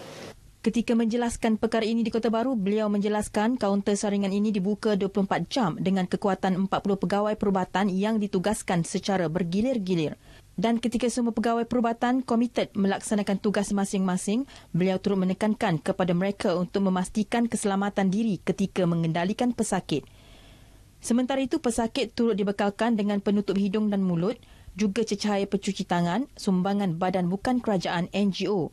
Ketika menjelaskan perkara ini di Kota Baru, beliau menjelaskan kaunter saringan ini dibuka 24 jam dengan kekuatan 40 pegawai perubatan yang ditugaskan secara bergilir-gilir. Dan ketika semua pegawai perubatan komited melaksanakan tugas masing-masing, beliau turut menekankan kepada mereka untuk memastikan keselamatan diri ketika mengendalikan pesakit. Sementara itu, pesakit turut dibekalkan dengan penutup hidung dan mulut, juga cecair pencuci tangan, sumbangan Badan Bukan Kerajaan NGO.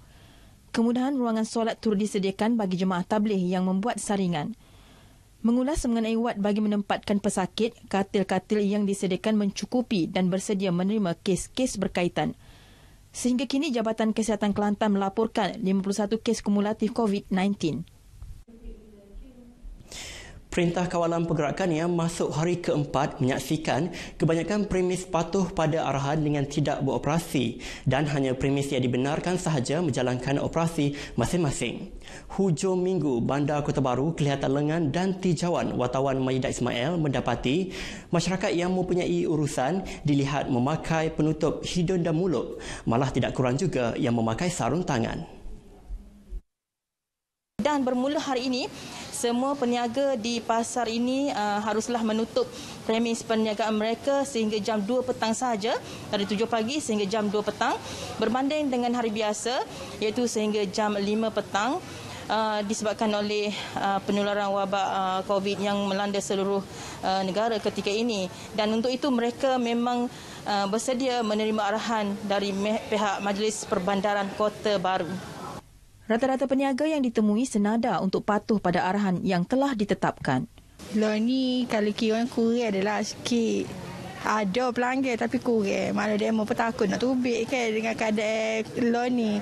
Kemudahan ruangan solat turut disediakan bagi jemaah tabligh yang membuat saringan. Mengulas mengenai wad bagi menempatkan pesakit, katil-katil yang disediakan mencukupi dan bersedia menerima kes-kes berkaitan. Sehingga kini Jabatan Kesihatan Kelantan melaporkan 51 kes kumulatif COVID-19. Perintah Kawalan Pergerakan yang masuk hari keempat menyaksikan kebanyakan premis patuh pada arahan dengan tidak beroperasi dan hanya premis yang dibenarkan sahaja menjalankan operasi masing-masing. Hujung minggu, Bandar Kota Baru kelihatan lengan dan tijauan wartawan Mayidat Ismail mendapati masyarakat yang mempunyai urusan dilihat memakai penutup hidung dan mulut, malah tidak kurang juga yang memakai sarung tangan. Dan bermula hari ini, semua peniaga di pasar ini haruslah menutup premis perniagaan mereka sehingga jam 2 petang sahaja, dari 7 pagi sehingga jam 2 petang, berbanding dengan hari biasa iaitu sehingga jam 5 petang disebabkan oleh penularan wabak COVID yang melanda seluruh negara ketika ini. Dan untuk itu mereka memang bersedia menerima arahan dari pihak Majlis Perbandaran Kota Baru. Rata-rata peniaga yang ditemui senada untuk patuh pada arahan yang telah ditetapkan. Lo ni kalau kira kurang adalah sikit. Ada pelanggan tapi kurang. Malah demo pun takut nak tubik kan dengan keadaan lo ni.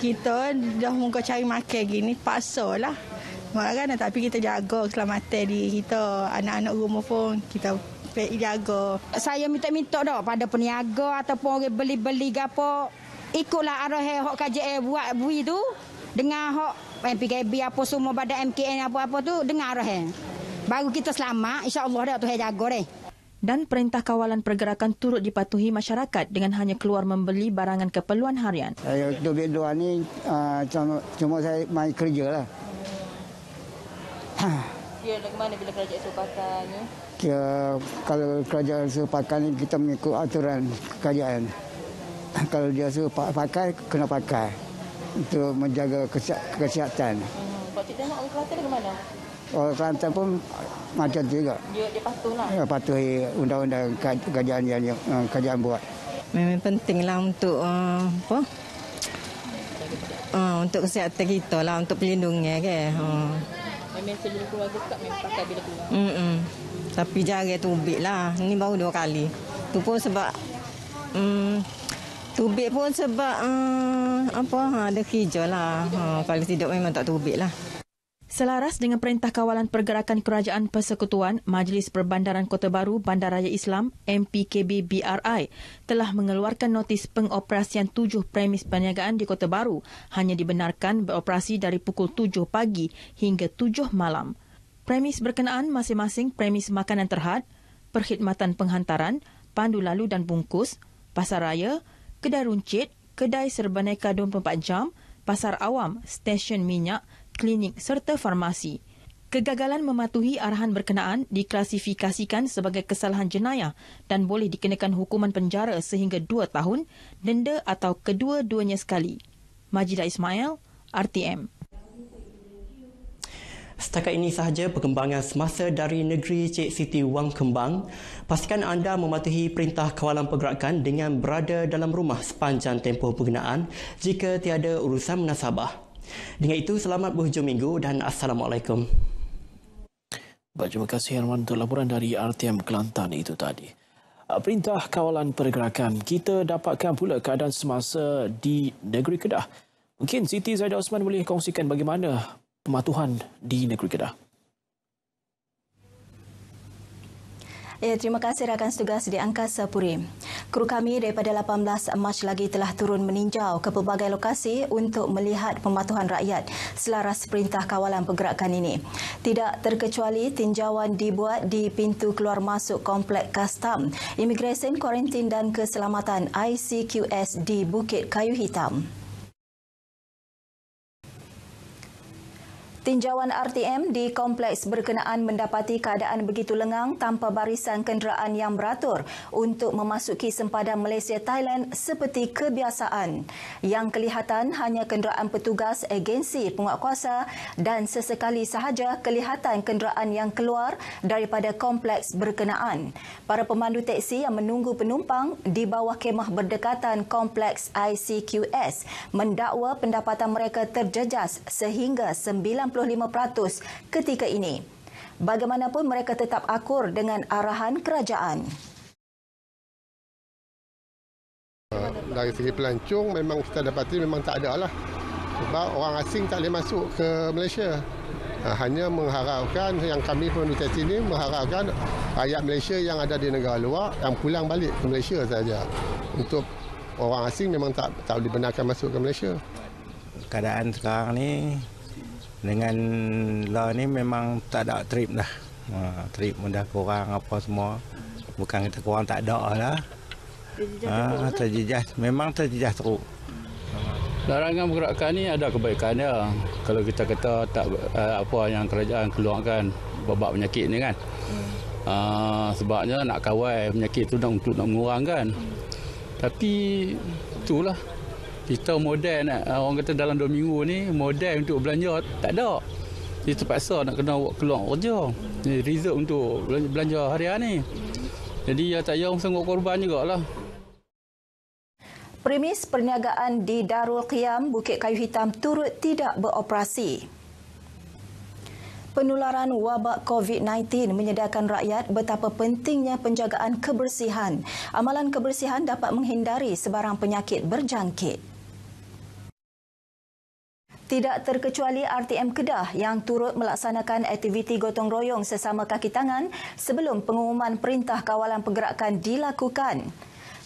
Kita dah muka cari makan gini, paksalah. Makan tapi kita jaga keselamatan diri kita. Anak-anak rumah pun kita jaga. Saya minta-minta dah pada peniaga ataupun orang beli-beli gapo. Ikutlah arahan hok KJL buat bui tu. Dengar hok MPKB apa semua badan MKN apa-apa tu dengar arahan. Baru kita selamat, insya-Allah dah Tuhan jaga deh. Dan perintah kawalan pergerakan turut dipatuhi masyarakat dengan hanya keluar membeli barangan keperluan harian. Duit luar ni cuma saya main kerja lah. Dia ke mana bila kerajaan suruh pakai ni? Kalau kerajaan suruh pakai ni kita mengikut aturan kerajaan. Kalau dia suruh pakai, kena pakai. Untuk menjaga kesihatan. Pak Cik tengok orang Kelantan ke mana? Orang Kelantan pun macam tu juga. Dia patuhlah. Ya, patuhi undang-undang kerajaan yang kerajaan buat. Memang pentinglah untuk untuk kesihatan kita lah, untuk pelindungnya kan. Memang seluruh keluarga tak memang pakai bila keluar. Tapi jaga tubik lah. Ini baru 2 kali. Tu pun sebab tubik pun sebab ada kerja lah. Kalau tidak memang tak tubik lah. Selaras dengan Perintah Kawalan Pergerakan Kerajaan Persekutuan, Majlis Perbandaran Kota Baru Bandaraya Islam MPKB BRI telah mengeluarkan notis pengoperasian 7 premis perniagaan di Kota Baru hanya dibenarkan beroperasi dari pukul 7 pagi hingga 7 malam. Premis berkenaan masing-masing premis makanan terhad, perkhidmatan penghantaran, pandu lalu dan bungkus, pasar raya, kedai runcit, kedai serbaneka 24 jam, pasar awam, stesen minyak, klinik serta farmasi. Kegagalan mematuhi arahan berkenaan diklasifikasikan sebagai kesalahan jenayah dan boleh dikenakan hukuman penjara sehingga 2 tahun, denda atau kedua-duanya sekali. Majidah Ismail, RTM. Setakat ini sahaja perkembangan semasa dari negeri Cik Siti Wang Kembang. Pastikan anda mematuhi perintah kawalan pergerakan dengan berada dalam rumah sepanjang tempoh penggunaan jika tiada urusan munasabah. Dengan itu, selamat berhujung minggu dan Assalamualaikum. Baik, terima kasih Herman untuk laporan dari RTM Kelantan itu tadi. Perintah kawalan pergerakan, kita dapatkan pula keadaan semasa di negeri Kedah. Mungkin Siti Zaidah Osman boleh kongsikan bagaimana pematuhan di negeri Kedah. Ya, terima kasih rakan setugas di Angkasa Puri. Kru kami daripada 18 Mac lagi telah turun meninjau ke pelbagai lokasi untuk melihat pematuhan rakyat selaras perintah kawalan pergerakan ini. Tidak terkecuali tinjauan dibuat di pintu keluar masuk Komplek Kastam, Imigresen, Kuarantin dan Keselamatan ICQS di Bukit Kayu Hitam. Tinjauan RTM di kompleks berkenaan mendapati keadaan begitu lengang tanpa barisan kenderaan yang beratur untuk memasuki sempadan Malaysia-Thailand seperti kebiasaan. Yang kelihatan hanya kenderaan petugas agensi penguatkuasa dan sesekali sahaja kelihatan kenderaan yang keluar daripada kompleks berkenaan. Para pemandu teksi yang menunggu penumpang di bawah kemah berdekatan kompleks ICQS mendakwa pendapatan mereka terjejas sehingga 95% ketika ini. Bagaimanapun mereka tetap akur dengan arahan kerajaan. Dari segi pelancong memang kita dapati memang tak ada lah. Sebab orang asing tak boleh masuk ke Malaysia. Hanya mengharapkan, yang kami pemandu teksi ini mengharapkan rakyat Malaysia yang ada di negara luar yang pulang balik ke Malaysia saja. Untuk orang asing memang tak dibenarkan masuk ke Malaysia. Keadaan sekarang ni dengan law ni memang tak ada trip dah. Trip pun dah kurang apa semua. Bukan kita kurang, tak ada lah. Terjejas. Memang terjejas teruk. Larangan pergerakan ni ada kebaikan dia. Kalau kita kata tak apa yang kerajaan keluarkan babak penyakit ni kan. Sebabnya nak kawal penyakit tu untuk nak mengurangkan. Tapi itulah. Kita modal nak, orang kata dalam 2 minggu ni modal untuk belanja tak ada. Jadi terpaksa nak kena keluar kerja. Jadi reserve untuk belanja harian ni. Jadi ya tak payah sanggup korban jugalah. Premis perniagaan di Darul Qiyam Bukit Kayu Hitam turut tidak beroperasi. Penularan wabak COVID-19 menyedarkan rakyat betapa pentingnya penjagaan kebersihan. Amalan kebersihan dapat menghindari sebarang penyakit berjangkit. Tidak terkecuali RTM Kedah yang turut melaksanakan aktiviti gotong royong sesama kaki tangan sebelum pengumuman perintah kawalan pergerakan dilakukan.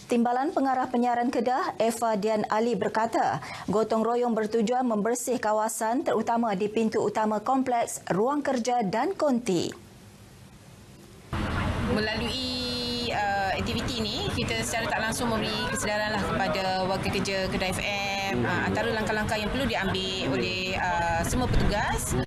Timbalan Pengarah Penyiaran Kedah, Eva Dian Ali berkata, gotong royong bertujuan membersih kawasan terutama di pintu utama kompleks, ruang kerja dan konti. Melalui aktiviti ini, kita secara tak langsung memberi kesedaranlah kepada warga kerja Kedah FM antara langkah-langkah yang perlu diambil oleh semua petugas.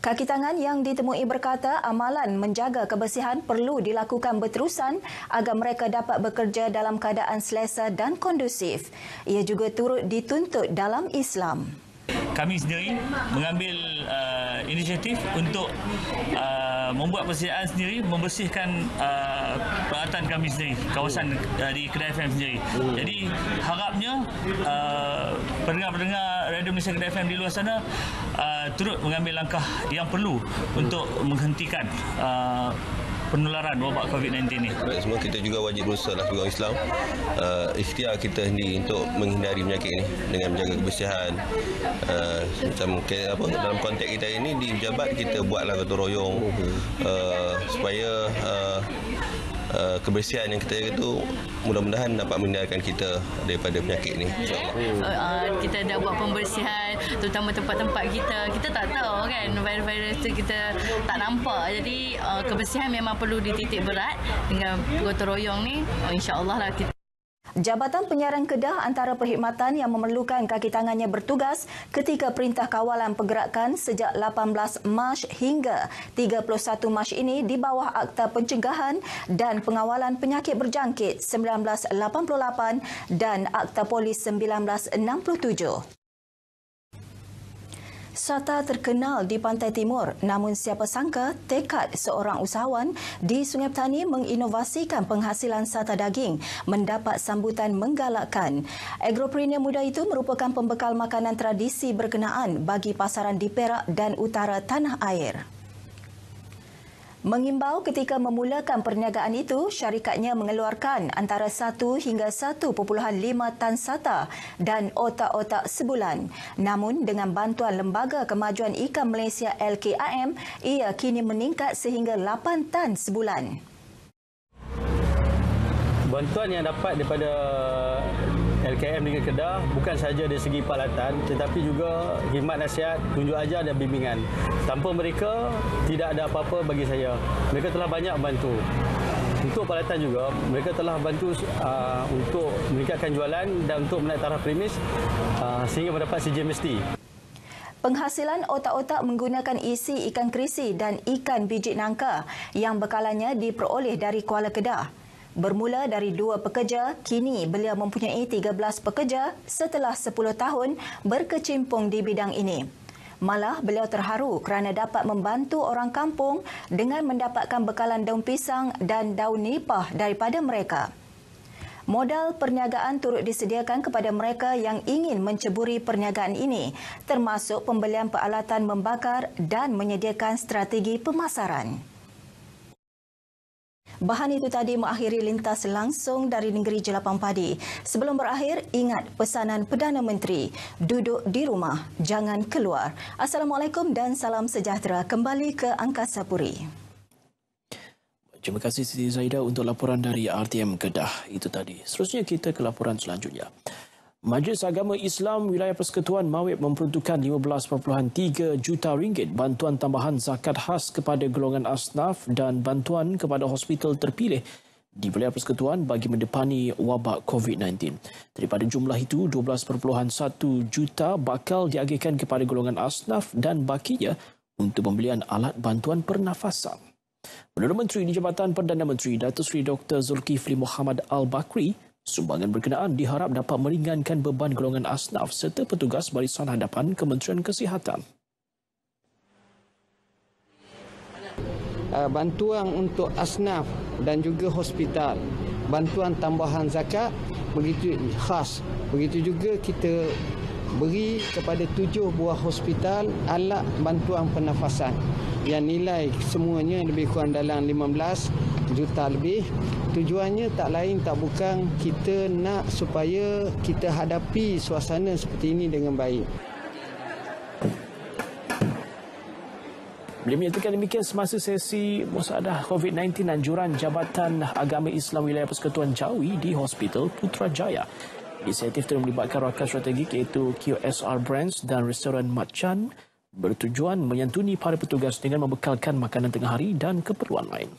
Kaki tangan yang ditemui berkata amalan menjaga kebersihan perlu dilakukan berterusan agar mereka dapat bekerja dalam keadaan selesa dan kondusif. Ia juga turut dituntut dalam Islam. Kami sendiri mengambil inisiatif untuk membuat persediaan sendiri, membersihkan peralatan kami sendiri, kawasan di Kedah FM sendiri. Jadi harapnya pendengar-pendengar Radio Malaysia Kedah FM di luar sana turut mengambil langkah yang perlu untuk menghentikan penularan wabak COVID-19 ini. Semua kita juga wajib berusaha lah sebagai Islam. Ikhtiar kita sendiri untuk menghindari penyakit ini dengan menjaga kebersihan. Macam dalam konteks kita ini di pejabat kita buatlah gotong royong supaya kebersihan yang kita jaga itu mudah-mudahan dapat menghindarkan kita daripada penyakit ini, insyaAllah. Kita dah buat pembersihan terutama tempat-tempat kita tak tahu kan virus tu kita tak nampak, jadi kebersihan memang perlu dititik berat dengan gotong royong ni, insyaAllah lah kita. Jabatan Penyiaran Kedah antara perkhidmatan yang memerlukan kaki tangannya bertugas ketika Perintah Kawalan Pergerakan sejak 18 Mac hingga 31 Mac ini di bawah Akta Pencegahan dan Pengawalan Penyakit Berjangkit 1988 dan Akta Polis 1967. Sata terkenal di Pantai Timur, namun siapa sangka tekad seorang usahawan di Sungai Petani menginovasikan penghasilan sata daging mendapat sambutan menggalakkan. Agropreneur muda itu merupakan pembekal makanan tradisi berkenaan bagi pasaran di Perak dan utara tanah air. Mengimbau ketika memulakan perniagaan itu, syarikatnya mengeluarkan antara 1 hingga 1.5 tan sata dan otak-otak sebulan. Namun dengan bantuan Lembaga Kemajuan Ikan Malaysia LKIM, ia kini meningkat sehingga 8 tan sebulan. Bantuan yang dapat daripada LKM Negeri Kedah bukan sahaja dari segi peralatan tetapi juga khidmat nasihat, tunjuk ajar dan bimbingan. Tanpa mereka tidak ada apa-apa bagi saya. Mereka telah banyak bantu. Untuk peralatan juga mereka telah bantu untuk meningkatkan jualan dan untuk menaik taraf premis sehingga mendapat CGMST. Penghasilan otak-otak menggunakan isi ikan kerisi dan ikan biji nangka yang bekalannya diperoleh dari Kuala Kedah. Bermula dari 2 pekerja, kini beliau mempunyai 13 pekerja setelah 10 tahun berkecimpung di bidang ini. Malah beliau terharu kerana dapat membantu orang kampung dengan mendapatkan bekalan daun pisang dan daun nipah daripada mereka. Modal perniagaan turut disediakan kepada mereka yang ingin menceburi perniagaan ini, termasuk pembelian peralatan membakar dan menyediakan strategi pemasaran. Bahan itu tadi mengakhiri lintas langsung dari negeri Jelapang Padi. Sebelum berakhir, ingat pesanan Perdana Menteri, duduk di rumah, jangan keluar. Assalamualaikum dan salam sejahtera. Kembali ke Angkasa Puri. Terima kasih Siti Zaida untuk laporan dari RTM Kedah itu tadi. Seterusnya kita ke laporan selanjutnya. Majlis Agama Islam Wilayah Persekutuan Mawib memperuntukkan 15.3 juta ringgit bantuan tambahan zakat khas kepada golongan asnaf dan bantuan kepada hospital terpilih di Wilayah Persekutuan bagi mendepani wabak COVID-19. Daripada jumlah itu, 12.1 juta bakal diagihkan kepada golongan asnaf dan bakinya untuk pembelian alat bantuan pernafasan. Menurut Menteri di Jabatan Perdana Menteri, Datuk Seri Dr. Zulkifli Muhammad Al-Bakri, sumbangan berkenaan diharap dapat meringankan beban golongan asnaf serta petugas barisan hadapan Kementerian Kesihatan. Bantuan untuk asnaf dan juga hospital, bantuan tambahan zakat begitu khas. Begitu juga kita beri kepada 7 buah hospital alat bantuan pernafasan yang nilai semuanya lebih kurang dalam 15 juta lebih. Tujuannya tak lain tak bukan kita nak supaya kita hadapi suasana seperti ini dengan baik. Beliau menyatakan demikian semasa sesi musadah COVID-19 anjuran Jabatan Agama Islam Wilayah Persekutuan Jawi di Hospital Putrajaya. Inisiatif itu melibatkan rakan strategik iaitu QSR Brands dan restoran Mat Chan bertujuan menyantuni para petugas dengan membekalkan makanan tengah hari dan keperluan lain.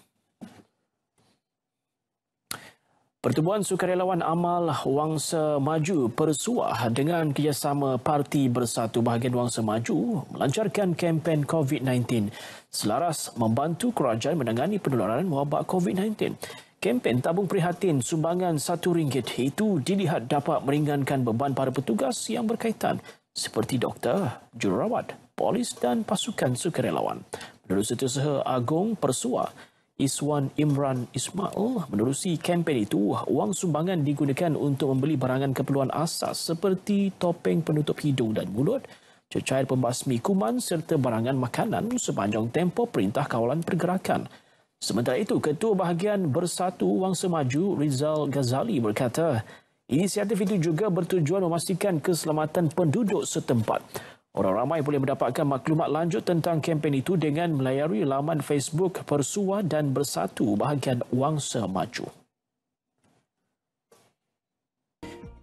Pertubuhan Sukarelawan Amal Wangsa Maju Persuah dengan kerjasama Parti Bersatu Bahagian Wangsa Maju melancarkan kempen COVID-19 selaras membantu kerajaan menangani penularan wabak COVID-19. Kempen tabung prihatin sumbangan RM1 itu dilihat dapat meringankan beban para petugas yang berkaitan seperti doktor, jururawat, polis dan pasukan sukarelawan. Menurut Setiausaha Agung Persuah, Iswan Imran Ismail, menerusi kempen itu, wang sumbangan digunakan untuk membeli barangan keperluan asas seperti topeng penutup hidung dan mulut, cecair pembasmi kuman serta barangan makanan sepanjang tempoh Perintah Kawalan Pergerakan. Sementara itu, Ketua Bahagian Bersatu Wangsa Maju Rizal Ghazali berkata, inisiatif itu juga bertujuan memastikan keselamatan penduduk setempat. Orang ramai boleh mendapatkan maklumat lanjut tentang kempen itu dengan melayari laman Facebook Persua dan Bersatu bahagian Wangsa Maju.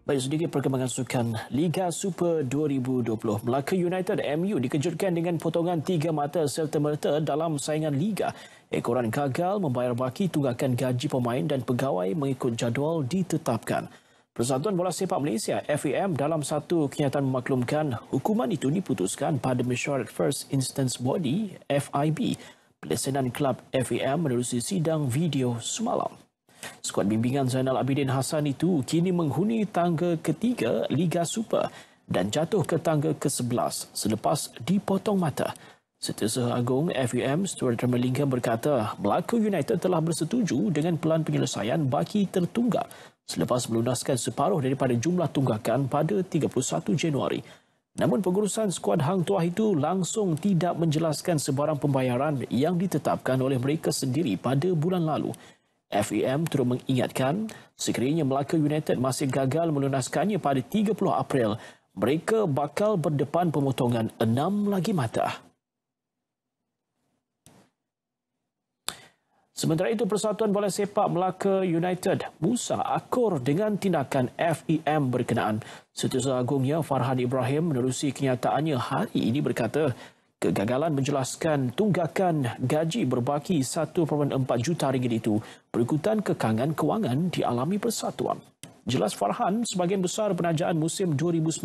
Baik, sedikit perkembangan sukan Liga Super 2020. Melaka United MU dikejutkan dengan potongan 3 mata serta-merta dalam saingan Liga. Ekoran gagal membayar baki tunggakan gaji pemain dan pegawai mengikut jadual ditetapkan. Persatuan Bola Sepak Malaysia FAM dalam satu kenyataan memaklumkan hukuman itu diputuskan pada mesyuarat First Instance Body FIB pelaksanaan kelab FAM menerusi sidang video semalam. Skuad bimbingan Zainal Abidin Hassan itu kini menghuni tangga ketiga Liga Super dan jatuh ke tangga ke-11 selepas dipotong mata. Setiausaha Agung FAM Stuart Merlingam berkata Melaka United telah bersetuju dengan pelan penyelesaian baki tertunggak selepas melunaskan separuh daripada jumlah tunggakan pada 31 Januari. Namun pengurusan skuad Hang Tuah itu langsung tidak menjelaskan sebarang pembayaran yang ditetapkan oleh mereka sendiri pada bulan lalu. FAM terus mengingatkan sekiranya Melaka United masih gagal melunaskannya pada 30 April, mereka bakal berdepan pemotongan 6 lagi mata. Sementara itu, Persatuan Bola Sepak Melaka United Musa akur dengan tindakan FAM berkenaan. Setiausaha Agungnya Farhan Ibrahim menerusi kenyataannya hari ini berkata, kegagalan menjelaskan tunggakan gaji berbaki 1.4 juta ringgit itu berikutan kekangan kewangan dialami persatuan. Jelas Farhan, sebahagian besar penajaan musim 2019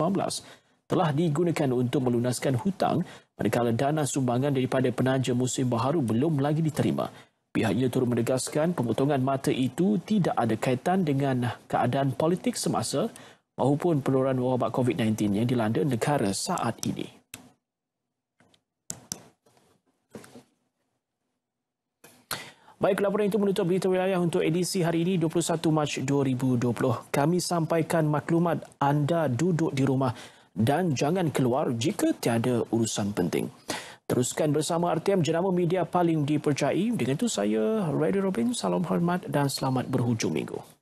telah digunakan untuk melunaskan hutang manakala dana sumbangan daripada penaja musim baharu belum lagi diterima. Pihaknya turut menegaskan pemotongan mata itu tidak ada kaitan dengan keadaan politik semasa maupun penularan wabak COVID-19 yang dilanda negara saat ini. Baik, laporan itu menutup berita wilayah untuk edisi hari ini 21 Mac 2020. Kami sampaikan maklumat anda duduk di rumah dan jangan keluar jika tiada urusan penting. Teruskan bersama RTM, jenama media paling dipercayai. Dengan itu saya, Radio Robin, salam hormat dan selamat berhujung minggu.